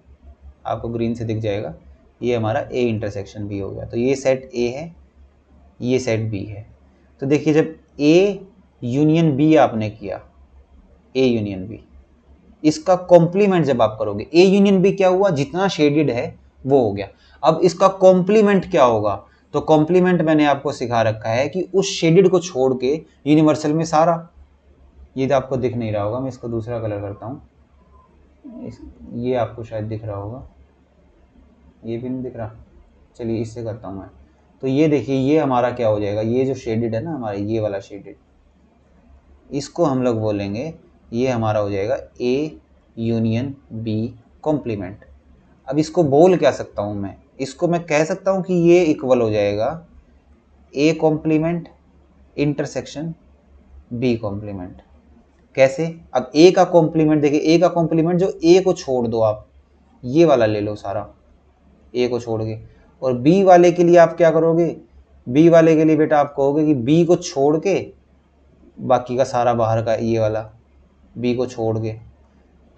आपको ग्रीन से दिख जाएगा, ये हमारा ए इंटरसेक्शन बी हो गया। तो ये सेट ए है, ये सेट बी है। तो देखिए जब ए यूनियन बी आपने किया, ए यूनियन बी, इसका कॉम्प्लीमेंट जब आप करोगे, ए यूनियन बी क्या हुआ, जितना शेडेड है वो हो गया। अब इसका कॉम्प्लीमेंट क्या होगा, तो कॉम्प्लीमेंट मैंने आपको सिखा रखा है कि उस शेडेड को छोड़ के यूनिवर्सल में सारा, ये तो आपको दिख नहीं रहा होगा, मैं इसको दूसरा कलर करता हूँ, ये आपको शायद दिख रहा होगा, ये भी नहीं दिख रहा, चलिए इससे करता हूँ मैं। तो ये देखिए ये हमारा क्या हो जाएगा, ये जो शेडेड है ना हमारा, ये वाला शेडेड, इसको हम लोग बोलेंगे, ये हमारा हो जाएगा ए यूनियन बी कॉम्प्लीमेंट। अब इसको बोल क्या सकता हूँ मैं, इसको मैं कह सकता हूँ कि ये इक्वल हो जाएगा A complement intersection B complement. कैसे, अब ए का कॉम्प्लीमेंट देखिए, ए का कॉम्प्लीमेंट जो ए को छोड़ दो आप, ये वाला ले लो सारा ए को छोड़ के, और बी वाले के लिए आप क्या करोगे, बी वाले के लिए बेटा आप कहोगे कि बी को छोड़ के बाकी का सारा बाहर का, ये वाला बी को छोड़ के,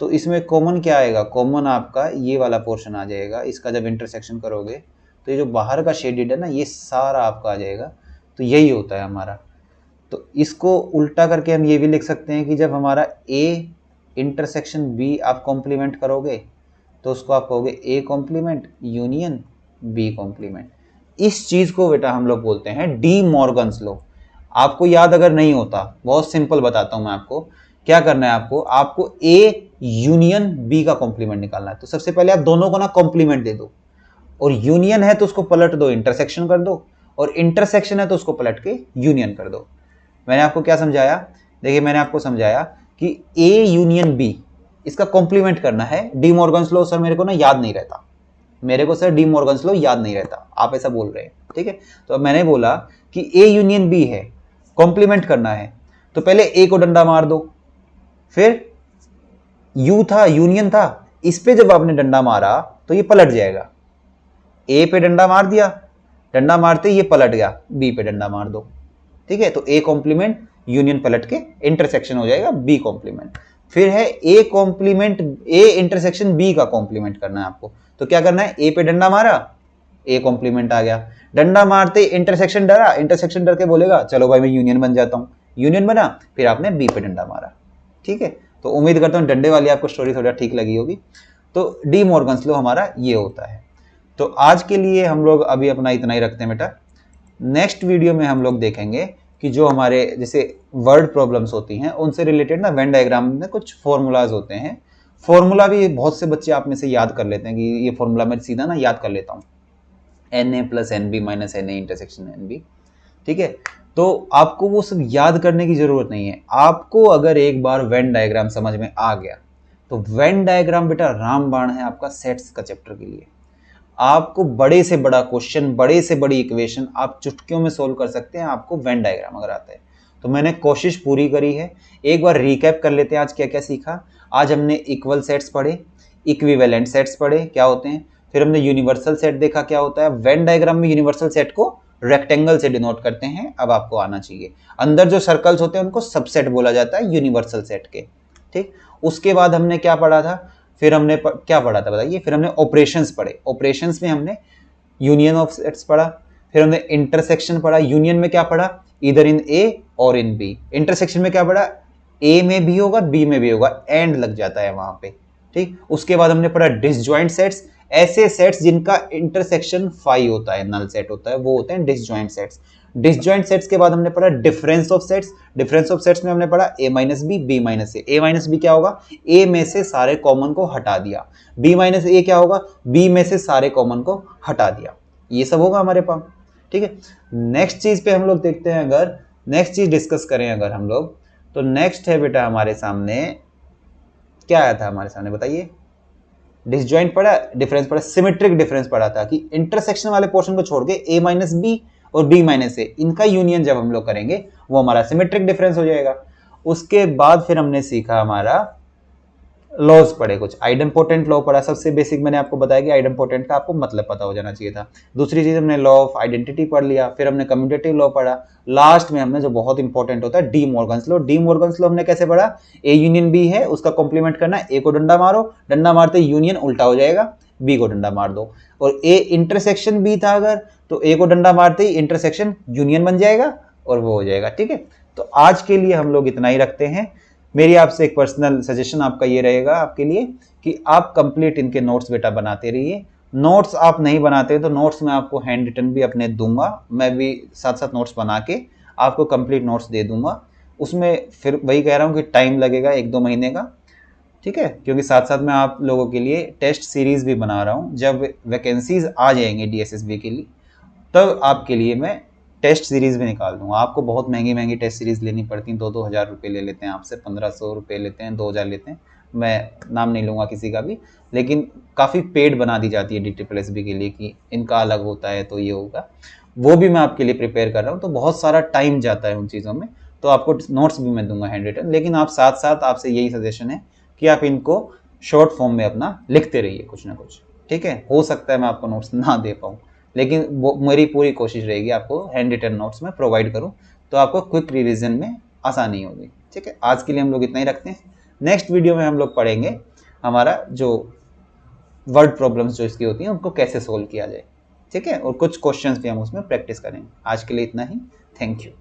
तो इसमें कॉमन क्या आएगा, कॉमन आपका ये वाला पोर्शन आ जाएगा। इसका जब इंटरसेक्शन करोगे तो ये जो बाहर का शेडेड है ना, ये सारा आपका आ जाएगा। तो यही होता है हमारा। तो इसको उल्टा करके हम ये भी लिख सकते हैं कि जब हमारा ए इंटरसेक्शन बी आप कॉम्प्लीमेंट करोगे तो उसको आप कहोगे A complement union B complement. इस चीज को बेटा हम लोग बोलते हैं डी मॉर्गन्स लॉ। आपको याद अगर नहीं होता, बहुत सिंपल बताता हूं मैं आपको। क्या करना है आपको, आपको ए यूनियन बी का कॉम्प्लीमेंट निकालना है। तो सबसे पहले आप दोनों को ना कॉम्प्लीमेंट दे दो, और यूनियन है तो उसको पलट दो इंटरसेक्शन कर दो, और इंटरसेक्शन है तो उसको पलट के यूनियन कर दो। मैंने आपको क्या समझाया, देखिए मैंने आपको समझाया कि ए यूनियन बी इसका कॉम्प्लीमेंट करना है। डी मॉर्गन्स लॉ सर मेरे को ना याद नहीं रहता, मेरे को सर डी मॉर्गन्स लॉ याद नहीं रहता, आप ऐसा बोल रहे हैं, ठीक है। तो अब मैंने बोला कि ए यूनियन बी है, कॉम्प्लीमेंट करना है, तो पहले ए को डंडा मार दो, फिर यू था यूनियन था, इस पे जब आपने डंडा मारा तो ये पलट जाएगा। ए पे डंडा मार दिया, डंडा मारते ये पलट गया, बी पे डंडा मार दो, ठीक है। तो ए कॉम्प्लीमेंट यूनियन पलट के इंटरसेक्शन हो जाएगा बी कॉम्प्लीमेंट। फिर है A complement A intersection B का कॉम्प्लीमेंट करना है आपको। तो क्या करना है, ए पे डंडा मारा, ए कॉम्प्लीमेंट आ गया, डंडा मारते इंटरसेक्शन डरा, इंटरसेक्शन डर के बोलेगा चलो भाई मैं यूनियन बन जाता हूं, यूनियन बना, फिर आपने बी पे डंडा मारा, ठीक है। तो उम्मीद करता हूं डंडे वाली आपको स्टोरी थोड़ा ठीक लगी होगी। तो डी मॉर्गन्स लॉ हमारा ये होता है। तो आज के लिए हम लोग अभी अपना इतना ही रखते हैं बेटा। नेक्स्ट वीडियो में हम लोग देखेंगे कि जो हमारे जैसे वर्ड प्रॉब्लम्स होती हैं उनसे रिलेटेड ना वेन डायग्राम में कुछ फॉर्मूलाज होते हैं। फॉर्मूला भी बहुत से बच्चे आप में से याद कर लेते हैं कि ये फॉर्मूला मैं सीधा ना याद कर लेता हूँ, NA + NB - NA intersection NB, ठीक है। तो आपको वो सब याद करने की जरूरत नहीं है। आपको अगर एक बार वेन डायग्राम समझ में आ गया तो वेन डायग्राम बेटा रामबाण है आपका सेट्स का चैप्टर के लिए। आपको बड़े से बड़ा क्वेश्चन, बड़े से बड़ी इक्वेशन आप चुटकियों में सोल्व कर सकते हैं, आपको वेन डायग्राम अगर आता है तो। मैंने कोशिश पूरी करी है। एक बार रिकैप कर लेते हैं आज क्या क्या सीखा। आज हमने इक्वल सेट्स पढ़े, इक्विवेलेंट सेट्स पढ़े क्या होते हैं, फिर हमने यूनिवर्सल सेट देखा क्या होता है। वेन डायग्राम में यूनिवर्सल सेट को रेक्टेंगल से डिनोट करते हैं, अब आपको आना चाहिए। अंदर जो सर्कल्स होते हैं उनको सबसेट बोला जाता है यूनिवर्सल सेट के, ठीक। उसके बाद हमने क्या पढ़ा था, फिर हमने क्या पढ़ा था बताइए, फिर हमने ऑपरेशंस पढ़े। ऑपरेशंस में हमने यूनियन ऑफ सेट्स पढ़ा, फिर हमने इंटरसेक्शन पढ़ा। यूनियन में क्या पढ़ा, इधर इन ए और इन बी। इंटरसेक्शन में क्या पढ़ा, ए में भी होगा बी में भी होगा, एंड लग जाता है वहां पे, ठीक। उसके बाद हमने पढ़ा डिसजॉइंट सेट्स, ऐसे सेट्स जिनका इंटरसेक्शन फाई होता है, नल सेट होता है, वो होते हैं डिसजॉइंट सेट्स। डिसजॉइंट सेट्स के बाद हमने पढ़ा difference of sets. Difference of sets में हमने पढ़ा a - b, b - a। a - b क्या होगा, a में से सारे कॉमन को हटा दिया। b - a क्या होगा, b में से सारे कॉमन को हटा दिया। ये सब होगा हमारे पास, ठीक है। नेक्स्ट चीज पे हम लोग देखते हैं, अगर नेक्स्ट चीज डिस्कस करें अगर हम लोग, तो नेक्स्ट है बेटा हमारे सामने क्या आया था हमारे सामने बताइए। डिसजॉइंट पढ़ा, डिफरेंस पढ़ा, सिमेट्रिक डिफरेंस पढ़ा था कि इंटरसेक्शन वाले पोर्शन को छोड़ के a - b और b - a इनका यूनियन जब हम लोग करेंगे वो हमारा सिमेट्रिक डिफरेंस हो जाएगा। उसके बाद फिर हमने सीखा हमारा लॉज पढ़े, कुछ आइडेम्पोटेंट लॉ पढ़ा। सबसे बेसिक मैंने आपको बताया कि आइडेम्पोटेंट का आपको मतलब पता हो जाना चाहिए था। दूसरी चीज हमने लॉ ऑफ आइडेंटिटी पढ़ लिया, फिर हमने कम्यूटेटिव लॉ पढ़ा। लास्ट में हमने जो बहुत इंपॉर्टेंट होता है D Morgan's law. D Morgan's law हमने कैसे पढ़ा, ए यूनियन बी है, उसका कॉम्प्लीमेंट करना, ए को डंडा मारो, डंडा मारते यूनियन उल्टा हो जाएगा, बी को डंडा मार दो। और ए इंटरसेक्शन बी था अगर, तो ए को डंडा मारते ही इंटरसेक्शन यूनियन बन जाएगा और वो हो जाएगा, ठीक है। तो आज के लिए हम लोग इतना ही रखते हैं। मेरी आपसे एक पर्सनल सजेशन आपका ये रहेगा आपके लिए कि आप कंप्लीट इनके नोट्स बेटा बनाते रहिए। नोट्स आप नहीं बनाते तो नोट्स मैं आपको हैंड रिटन भी अपने दूंगा, मैं भी साथ साथ नोट्स बना के आपको कंप्लीट नोट्स दे दूंगा। उसमें फिर वही कह रहा हूँ कि टाइम लगेगा 1-2 महीने का, ठीक है, क्योंकि साथ साथ मैं आप लोगों के लिए टेस्ट सीरीज भी बना रहा हूँ। जब वैकेंसीज आ जाएंगे DSSB के लिए तब आपके लिए मैं टेस्ट सीरीज भी निकाल दूंगा। आपको बहुत महंगी महंगी टेस्ट सीरीज लेनी पड़ती हैं, 2-2 हज़ार रुपये ले लेते हैं आपसे, 1500 रुपये लेते हैं, 2000 लेते हैं, मैं नाम नहीं लूँगा किसी का भी, लेकिन काफ़ी पेड बना दी जाती है DSSB के लिए कि इनका अलग होता है तो ये होगा, वो भी मैं आपके लिए प्रिपेयर कर रहा हूँ। तो बहुत सारा टाइम जाता है उन चीज़ों में, तो आपको नोट्स भी मैं दूंगा हैंड रिटन। लेकिन आप साथ साथ आपसे यही सजेशन है कि आप इनको शॉर्ट फॉर्म में अपना लिखते रहिए कुछ ना कुछ, ठीक है। हो सकता है मैं आपको नोट्स ना दे पाऊँ, लेकिन वो मेरी पूरी कोशिश रहेगी आपको हैंड रिटन नोट्स में प्रोवाइड करूं, तो आपको क्विक रिवीजन में आसानी होगी, ठीक है। आज के लिए हम लोग इतना ही रखते हैं। नेक्स्ट वीडियो में हम लोग पढ़ेंगे हमारा जो वर्ड प्रॉब्लम्स जो इसकी होती हैं उनको कैसे सोल्व किया जाए, ठीक है, और कुछ क्वेश्चंस भी हम उसमें प्रैक्टिस करेंगे। आज के लिए इतना ही, थैंक यू।